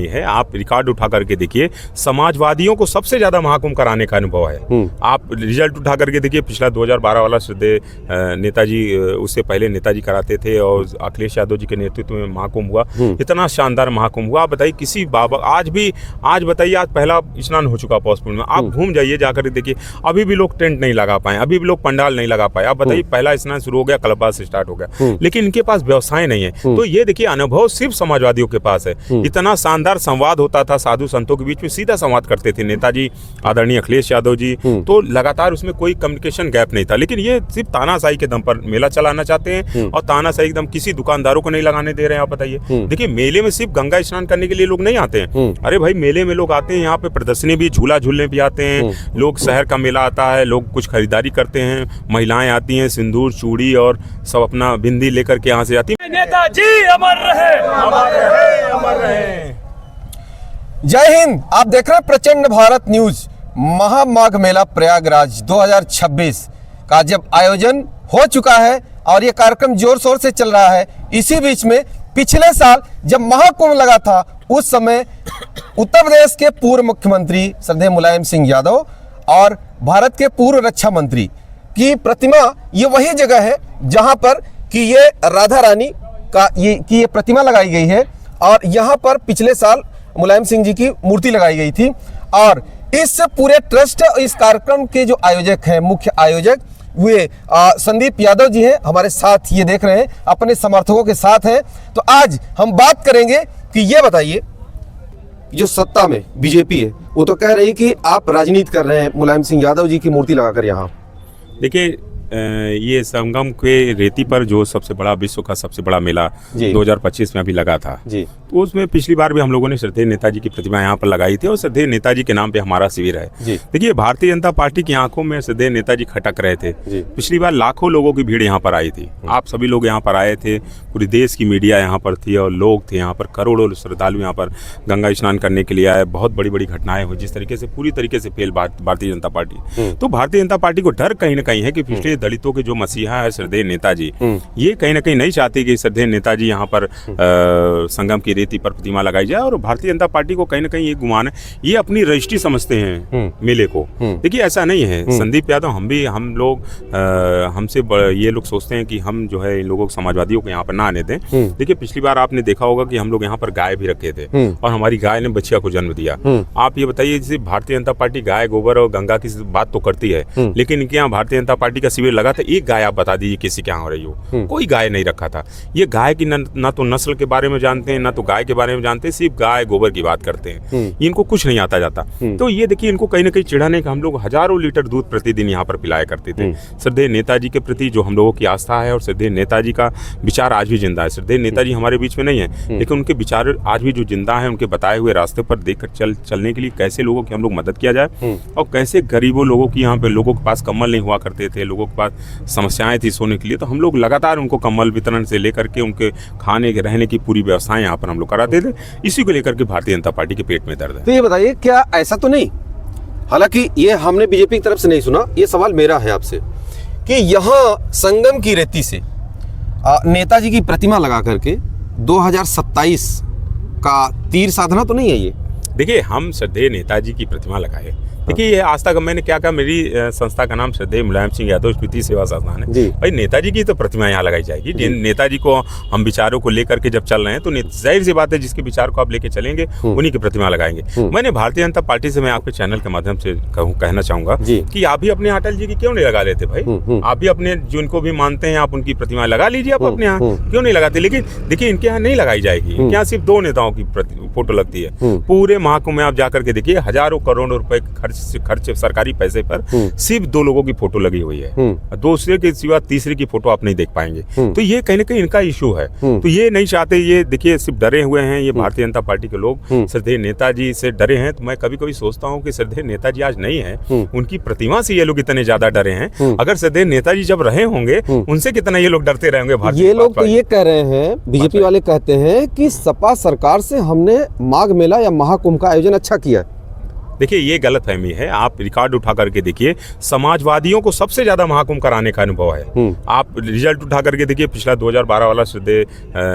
है। आप रिकॉर्ड उठा करके देखिए, समाजवादियों को सबसे ज्यादा महाकुंभ कराने का अनुभव है। आप रिजल्ट उठा करके देखिए, पिछला 2012 वाला श्रद्धेय नेताजी, उससे पहले नेताजी कराते थे और अखिलेश यादव जी के नेतृत्व में महाकुंभ हुआ। इतना शानदार महाकुंभ हुआ। आप बताइए, किसी बाबा आज बताइए, आज पहला स्नान हो चुका पौषपुर में। आप घूम जाइए, जाकर देखिए, अभी भी लोग टेंट नहीं लगा पाए, अभी भी लोग पंडाल नहीं लगा पाए। आप बताइए, पहला स्नान शुरू हो गया, कल्पा से स्टार्ट हो गया, लेकिन इनके पास व्यवसाय नहीं है। तो ये देखिए, अनुभव सिर्फ समाजवादियों के पास है। इतना शानदार संवाद होता था, साधु संतों के बीच में सीधा संवाद करते थे नेताजी, आदरणीय अखिलेश यादव जी। तो लगातार उसमें कोई कम्युनिकेशन गैप नहीं था। लेकिन ये सिर्फ तानाशाही के दम पर मेला चलाना चाहते हैं और तानाशाही एकदम किसी दुकानदारों को नहीं लगाने दे रहे हैं। आप बताइए, देखिए, मेले में सिर्फ गंगा स्नान करने के लिए लोग नहीं आते हैं। अरे भाई, मेले में लोग आते हैं, यहाँ पे प्रदर्शनी भी, झूला झूलने भी आते हैं लोग। शहर का मेला आता है, लोग कुछ खरीदारी करते हैं, महिलाएं आती हैं, सिंदूर चूड़ी और सब अपना बिंदी लेकर के यहाँ से आती हैं। नेताजी अमर रहे, अमर रहे, अमर रहे। जय हिंद। आप देख रहे हैं प्रचंड भारत न्यूज। महामाघ मेला प्रयागराज 2026 का जब आयोजन हो चुका है और ये कार्यक्रम जोर शोर से चल रहा है, इसी बीच में पिछले साल जब महाकुंभ लगा था, उस समय उत्तर प्रदेश के पूर्व मुख्यमंत्री श्रद्धेय मुलायम सिंह यादव और भारत के पूर्व रक्षा मंत्री की प्रतिमा, ये वही जगह है जहां पर कि ये राधा रानी का ये प्रतिमा लगाई गई है और यहाँ पर पिछले साल मुलायम सिंह जी की मूर्ति लगाई गई थी। और इस पूरे ट्रस्ट, इस कार्यक्रम के जो आयोजक हैं, मुख्य आयोजक हुए संदीप यादव जी हैं, हमारे साथ ये देख रहे हैं, अपने समर्थकों के साथ हैं। तो आज हम बात करेंगे कि ये बताइए, जो सत्ता में बीजेपी है, वो तो कह रही कि आप राजनीति कर रहे हैं मुलायम सिंह यादव जी की मूर्ति लगाकर यहाँ। देखिए, ये संगम के रेती पर जो सबसे बड़ा, विश्व का सबसे बड़ा मेला 2025 में अभी लगा था जी, तो उसमें पिछली बार भी हम लोगों ने श्रद्धेय नेताजी की प्रतिमा यहाँ पर लगाई थी और श्रद्धेय नेताजी के नाम पे हमारा शिविर है। देखिए, भारतीय जनता पार्टी की आंखों में श्रद्धेय नेताजी खटक रहे थे। पिछली बार लाखों लोगों की भीड़ यहाँ पर आई थी। आप सभी लोग यहाँ पर आए थे, पूरी देश की मीडिया यहाँ पर थी और लोग थे यहाँ पर, करोड़ों श्रद्धालु यहाँ पर गंगा स्नान करने के लिए आए। बहुत बड़ी बड़ी घटनाएं हुई, जिस तरीके से पूरी तरीके से फेल भारतीय जनता पार्टी। तो भारतीय जनता पार्टी को डर कहीं ना कहीं है कि पिछले दलितों के जो मसीहा है श्रद्धेय नेताजी, ये कहीं ना कहीं नहीं चाहती कि श्रद्धेय नेताजी यहाँ पर संगम की रेती पर प्रतिमा लगाई जाए। और भारतीय जनता पार्टी को कहीं ना कहीं ये गुमान है, ये अपनी रजिस्ट्री समझते हैं मेले को। देखिए, ऐसा नहीं है। संदीप यादव, हम लोग हमसे ये लोग सोचते हैं कि हम जो है इन लोगों को, समाजवादियों को यहाँ पर ना आने दें। देखिए, पिछली बार आपने देखा होगा कि हम लोग यहाँ पर गाय भी रखे थे और हमारी गाय ने बच्चिया को जन्म दिया। आप ये बताइए, जैसे भारतीय जनता पार्टी गाय, गोबर और गंगा की बात तो करती है, लेकिन इनके यहाँ भारतीय जनता पार्टी का शिविर लगा था, एक गाय आप बता दीजिए किसी के यहाँ हो रही हो। कोई गाय नहीं रखा था। ये गाय की ना तो नस्ल के बारे में जानते हैं, ना तो गाय के बारे में जानते हैं, सिर्फ गाय गोबर की बात करते हैं। इनको कुछ नहीं आता जाता। तो ये देखिए, इनको कहीं ना कहीं चिढ़ाने का, हम लोग हजारों लीटर दूध प्रतिदिन यहाँ पर पिलाया करते थे। श्रद्धेय नेताजी के प्रति जो हम लोगों की आस्था है और श्रद्धेय नेताजी का विचार आज भी जिंदा है। श्रद्धेय नेताजी हमारे बीच में नहीं है, लेकिन उनके विचार आज भी जो जिंदा है, उनके बताए हुए रास्ते पर देखकर चलने के लिए कैसे लोगों की हम लोग मदद किया जाए और कैसे गरीबों लोगों की, यहाँ पे लोगों के पास कम्बल नहीं हुआ करते थे, लोगों के पास समस्याएं थी सोने के लिए, तो हम लोग लगातार उनको कम्बल वितरण से लेकर के उनके खाने के, रहने की पूरी व्यवस्थाएं यहाँ पर हम लोग कराते थे। इसी को लेकर के भारतीय जनता पार्टी के पेट में दर्द है। तो ये बताइए, क्या ऐसा तो नहीं, हालांकि ये हमने बीजेपी की तरफ से नहीं सुना, ये सवाल मेरा है आपसे, कि यहाँ संगम की रेती से नेताजी की प्रतिमा लगा करके 2027 का तीर साधना तो नहीं है ये? देखिए, हम श्रद्धेय नेताजी की प्रतिमा लगाए। देखिए, ये आज तक मैंने क्या कहा, मेरी संस्था का नाम श्रद्धेय मुलायम सिंह यादव स्मृति सेवा संस्थान है। भाई, नेताजी की तो प्रतिमा यहाँ लगाई जाएगी। नेताजी को हम विचारों को लेकर के जब चल रहे हैं, तो जाहिर सी बात है, जिसके विचार को आप लेके चलेंगे उन्हीं की प्रतिमा लगाएंगे। मैंने भारतीय जनता पार्टी से, मैं आपके चैनल के माध्यम से कहना चाहूंगा कि आप भी अपने अटल जी की क्यों नहीं लगा लेते भाई? आप भी अपने जिनको भी मानते हैं, आप उनकी प्रतिमा लगा लीजिए, आप अपने यहाँ क्यों नहीं लगाते? लेकिन देखिए, इनके यहाँ नहीं लगाई जाएगी। इनके यहाँ सिर्फ 2 नेताओं की फोटो लगती है। पूरे महाकुंभ में आप जाकर के देखिए, हजारों करोड़ों रुपए खर्च सरकारी पैसे पर सिर्फ 2 लोगों की फोटो लगी हुई है। दूसरे के सिवा तीसरे की फोटो आप नहीं देख पाएंगे। तो ये कहीं ना कहीं इनका इशू है। तो ये नहीं चाहते, ये देखिए, सिर्फ डरे हुए हैं ये भारतीय जनता पार्टी के लोग, श्रद्धेय नेताजी से डरे हैं। तो मैं कभी कभी सोचता हूँ कि श्रद्धेय नेताजी आज नहीं है, उनकी प्रतिमा से ये लोग इतने ज्यादा डरे हैं। अगर श्रद्धेय नेताजी जब रहे होंगे, उनसे कितना ये लोग डरते रहेंगे। ये लोग तो ये कह रहे हैं, बीजेपी वाले कहते हैं कि सपा सरकार से हमने माघ मेला या महाकुंभ का आयोजन अच्छा किया। देखिए ये गलत फहमी है। आप रिकॉर्ड उठा करके देखिए, समाजवादियों को सबसे ज्यादा महाकुंभ कराने का अनुभव है। आप रिजल्ट उठा करके देखिए, पिछला 2012 वाला श्रद्धेय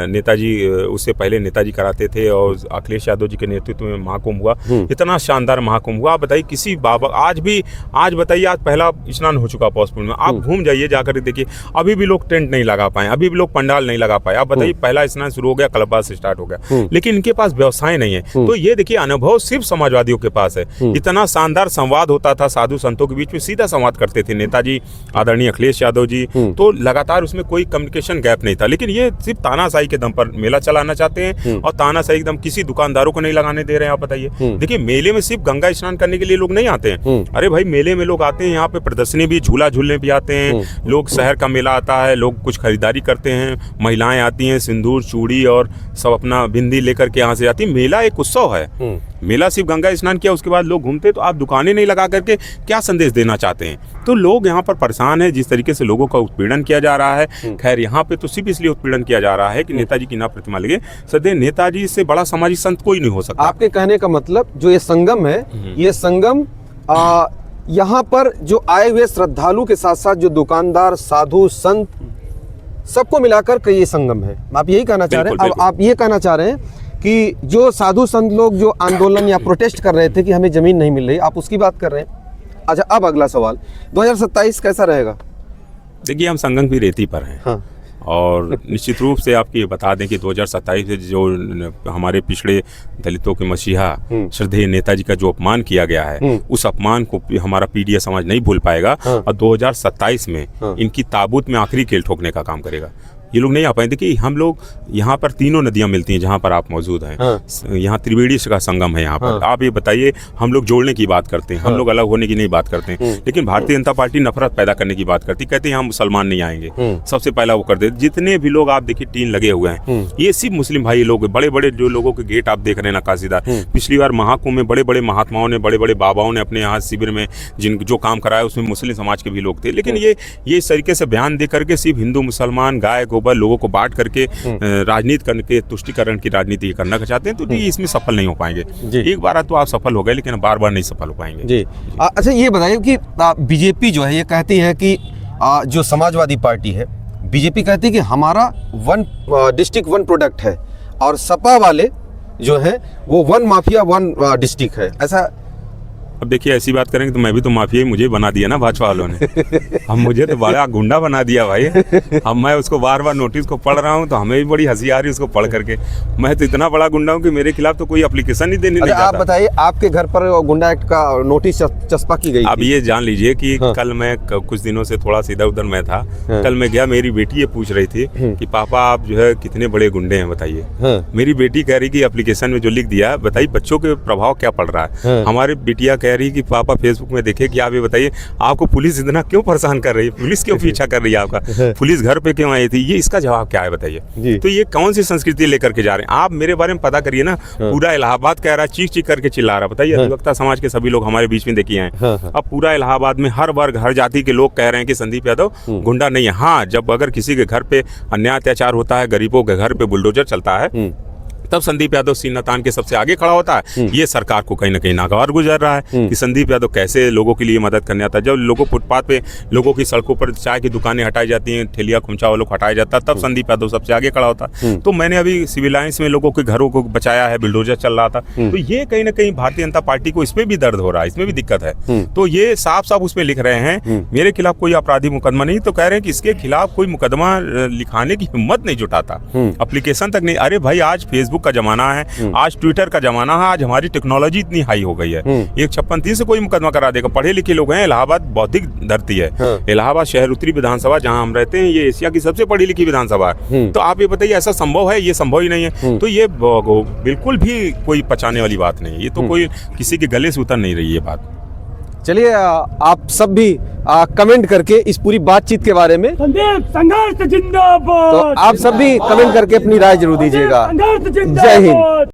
नेताजी, उससे पहले नेताजी कराते थे और अखिलेश यादव जी के नेतृत्व में महाकुंभ हुआ, इतना शानदार महाकुंभ हुआ। आप बताइए किसी बाबा आज बताइए, आज पहला स्नान हो चुका पौषपुर में, आप घूम जाइए जाकर देखिए, अभी भी लोग टेंट नहीं लगा पाए, अभी भी लोग पंडाल नहीं लगा पाए। आप बताइए पहला स्नान शुरू हो गया, कलब्बा से स्टार्ट हो गया, लेकिन इनके पास व्यवसाय नहीं है। तो ये देखिए अनुभव सिर्फ समाजवादियों के पास है। इतना शानदार संवाद होता था, साधु संतों के बीच में सीधा संवाद करते थे नेताजी आदरणीय अखिलेश यादव जी, तो लगातार उसमें कोई कम्युनिकेशन गैप नहीं था। लेकिन ये सिर्फ तानाशाही के दम पर मेला चलाना चाहते हैं और तानाशाही एकदम किसी दुकानदारों को नहीं लगाने दे रहे हैं। आप बताइए, देखिए मेले में सिर्फ गंगा स्नान करने के लिए लोग नहीं आते हैं। अरे भाई मेले में लोग आते हैं, यहाँ पे प्रदर्शनी भी, झूला झूलने भी आते हैं लोग, शहर का मेला आता है, लोग कुछ खरीदारी करते हैं, महिलाएं आती हैं सिंदूर चूड़ी और सब अपना बिंदी लेकर के यहाँ से आती है। मेला एक उत्सव है। मेला सिर्फ गंगा स्नान किया उसके बाद लोग घूमते, तो आप दुकानें नहीं लगा करके क्या संदेश देना चाहते हैं? तो लोग यहाँ पर परेशान है, जिस तरीके से लोगों का उत्पीड़न किया जा रहा है। खैर यहाँ पे तो सिर्फ इसलिए उत्पीड़न किया जा रहा है कि नेताजी की ना प्रतिमा लगे। सदैव नेताजी से बड़ा सामाजिक संत कोई नहीं हो सकता। आपके कहने का मतलब जो ये संगम है, ये संगम यहाँ पर जो आए हुए श्रद्धालु के साथ साथ जो दुकानदार, साधु, संत, सबको मिलाकर के ये संगम है। आप यही कहना चाह रहे हैं? अब आप ये कहना चाह रहे हैं कि जो साधु संत लोग जो आंदोलन या प्रोटेस्ट कर रहे थे कि हमें जमीन नहीं मिल रही, आप उसकी बात कर रहे हैं। अच्छा, अब अगला सवाल, 2027 कैसा रहेगा? देखिए हम संगम की रेती पर हैं। हाँ। और निश्चित रूप से आपको ये बता दें कि 2027 से जो हमारे पिछड़े दलितों के मसीहा श्रद्धेय नेताजी का जो अपमान किया गया है, उस अपमान को हमारा पीडीए समाज नहीं भूल पाएगा। और 2027 में इनकी ताबूत में आखिरी कील ठोकने का काम करेगा। ये लोग नहीं आ पाए। देखिए हम लोग यहाँ पर तीनों नदियाँ मिलती हैं जहाँ पर आप मौजूद हैं। यहाँ त्रिवेणी का संगम है यहाँ पर। आप ये बताइए, हम लोग जोड़ने की बात करते हैं, हम लोग अलग होने की नहीं बात करते हैं। लेकिन भारतीय जनता पार्टी नफरत पैदा करने की बात करती, कहते हैं हम मुसलमान नहीं आएंगे, सबसे पहला वो कर देते। जितने भी लोग आप देखिए टीन लगे हुए हैं, ये सिर्फ मुस्लिम भाई लोग, बड़े बड़े जो लोगों के गेट आप देख रहे हैं नक्काशीदार। पिछली बार महाकुंभ में बड़े बड़े महात्माओं ने, बड़े बड़े बाबाओं ने अपने यहाँ शिविर में जो काम कराया उसमें मुस्लिम समाज के भी लोग थे। लेकिन ये इस तरीके से बयान दे करके सिर्फ हिंदू मुसलमान, गाय गोबर, लोगों को बांट करके राजनीति करके तुष्टिकरण की राजनीति करना चाहते हैं, तो ये इसमें सफल नहीं हो पाएंगे। एक बार तो आप सफल हो गए, लेकिन बार बार नहीं सफल हो पाएंगे जी। अच्छा ये बताइए कि बीजेपी जो है ये कहती है कि जो समाजवादी पार्टी है, बीजेपी कहती है कि हमारा वन डिस्ट्रिक्ट वन प्रोडक्ट है, और सपा वाले जो है वो वन माफिया वन डिस्ट्रिक्ट है। ऐसा अब देखिए ऐसी बात करेंगे तो मैं भी तो माफिया ही, मुझे बना दिया ना भाजपा वालों ने। अब मुझे तो बड़ा गुंडा बना दिया भाई। अब मैं उसको बार बार नोटिस को पढ़ रहा हूँ तो हमें भी बड़ी हंसी आ रही है उसको पढ़ करके। मैं तो इतना बड़ा गुंडा हूँ कि मेरे खिलाफ तो कोई एप्लीकेशन ही देने नहीं जाता। आप बताइए, आपके घर पर गुंडा एक्ट का नोटिस चस्पा की गई? अब ये जान लीजिए कि कल मैं कुछ दिनों से थोड़ा सा इधर उधर मैं था। कल मैं गया, मेरी बेटी ये पूछ रही थी कि पापा आप जो है कितने बड़े गुंडे हैं बताइए। मेरी बेटी कह रही कि एप्लीकेशन में जो लिख दिया, बताइए बच्चों के प्रभाव क्या पड़ रहा है। हमारी बेटियां कह रही कि पापा फेसबुक में देखे कि आप ये बताइए आपको पुलिस इतना क्यों परेशान कर रही है, पुलिस क्यों पीछा कर रही है आपका, पुलिस घर पे क्यों आई थी, ये इसका जवाब क्या है बताइए। तो ये कौन सी संस्कृति लेकर के जा रहे हैं आप? मेरे बारे में पता करिए ना। पूरा इलाहाबाद कह रहा है, चीख चीख करके चिल्ला रहा है। बताइए अधिवक्ता समाज के सभी लोग हमारे बीच में देखिए हैं। अब पूरा इलाहाबाद में हर वर्ग हर जाति के लोग कह रहे हैं कि संदीप यादव गुंडा नहीं है। हाँ, जब अगर किसी के घर पे अन्याय अत्याचार होता है, गरीबों के घर पे बुलडोजर चलता है, तब संदीप यादव सीना तान के सबसे आगे खड़ा होता है। ये सरकार को कहीं ना कहीं नागवार गुजर रहा है कि संदीप यादव कैसे लोगों के लिए मदद करने आता है। जब लोगों फुटपाथ पे लोगों की सड़कों पर चाय की दुकानें हटाई जाती हैं, ठेलिया खुमचा वालों को हटाया जाता है, तब संदीप यादव सबसे आगे खड़ा होता है। तो मैंने अभी सिविल लाइन्स में लोगों के घरों को बचाया है, बुलडोजर चल रहा था। तो ये कहीं ना कहीं भारतीय जनता पार्टी को इसमें भी दर्द हो रहा है, इसमें भी दिक्कत है। तो ये साफ साफ उसमें लिख रहे हैं मेरे खिलाफ कोई आपराधिक मुकदमा नहीं, तो कह रहे हैं कि इसके खिलाफ कोई मुकदमा लिखाने की हिम्मत नहीं जुटाता, एप्लीकेशन तक नहीं। अरे भाई आज फेसबुक का जमाना है, आज ट्विटर का जमाना है, आज हमारी टेक्नोलॉजी इतनी हाई हो गई है। 156 से कोई मुकदमा करा देगा। पढ़े लिखे लोग हैं। इलाहाबाद बौद्धिक धरती है। इलाहाबाद शहर उत्तरी विधानसभा जहां हम रहते हैं, ये एशिया की सबसे पढ़ी लिखी विधानसभा है। तो आप ये बताइए ऐसा संभव है? ये संभव ही नहीं है। तो ये बिल्कुल भी कोई पचाने वाली बात नहीं है। ये तो कोई किसी के गले से उतर नहीं रही है बात। चलिए आप सब भी कमेंट करके इस पूरी बातचीत के बारे में, संघर्ष जिंदाबाद, तो आप सब भी कमेंट करके अपनी राय जरूर दीजिएगा। जय हिंद।